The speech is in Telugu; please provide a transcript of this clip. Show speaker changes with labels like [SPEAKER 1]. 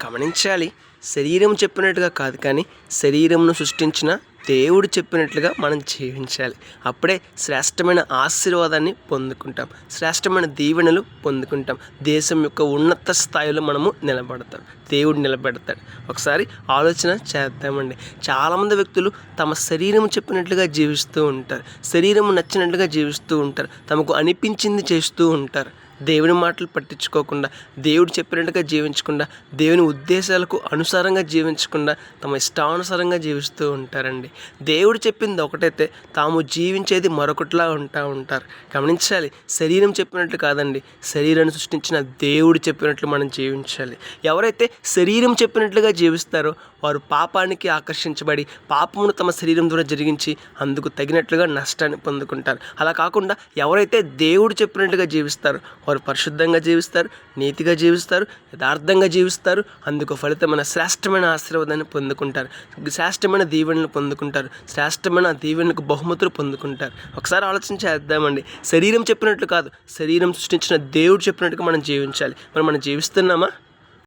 [SPEAKER 1] గమనించాలి. శరీరం చెప్పినట్టుగా కాదు, కానీ శరీరంను సృష్టించిన దేవుడు చెప్పినట్లుగా మనం జీవించాలి. అప్పుడే శ్రేష్టమైన ఆశీర్వాదాన్ని పొందుకుంటాం, శ్రేష్టమైన దీవెనలు పొందుకుంటాం. దేశం యొక్క ఉన్నత స్థాయిలో మనము నిలబడతాం, దేవుడు నిలబెడతాడు. ఒకసారి ఆలోచన చేద్దామండి. చాలామంది వ్యక్తులు తమ శరీరం చెప్పినట్లుగా జీవిస్తూ ఉంటారు, శరీరం నచ్చినట్లుగా జీవిస్తూ ఉంటారు, తమకు అనిపించింది చేస్తూ ఉంటారు. దేవుని మాటలు పట్టించుకోకుండా, దేవుడు చెప్పినట్టుగా జీవించకుండా, దేవుని ఉద్దేశాలకు అనుసారంగా జీవించకుండా తమ ఇష్టానుసారంగా జీవిస్తూ ఉంటారండి. దేవుడు చెప్పింది ఒకటైతే తాము జీవించేది మరొకటిలా ఉంటారు. గమనించాలి. శరీరం చెప్పినట్లు కాదండి, శరీరాన్ని సృష్టించిన దేవుడు చెప్పినట్లు మనం జీవించాలి. ఎవరైతే శరీరం చెప్పినట్లుగా జీవిస్తారో వారు పాపానికి ఆకర్షించబడి పాపమును తమ శరీరం ద్వారా జరిగించి అందుకు తగినట్లుగా నష్టాన్ని పొందుకుంటారు. అలా కాకుండా ఎవరైతే దేవుడు చెప్పినట్లుగా జీవిస్తారో వారు పరిశుద్ధంగా జీవిస్తారు, నీతిగా జీవిస్తారు, యథార్థంగా జీవిస్తారు. అందుకు ఫలితమైన శ్రేష్టమైన ఆశీర్వాదాన్ని పొందుకుంటారు, శ్రేష్టమైన దీవెనలు పొందుకుంటారు, శ్రేష్టమైన దీవెనలకు బహుమతులు పొందుకుంటారు. ఒకసారి ఆలోచన చేద్దామండి. శరీరం చెప్పినట్లు కాదు, శరీరం సృష్టించిన దేవుడు చెప్పినట్టుగా మనం జీవించాలి. మనం జీవిస్తున్నామా?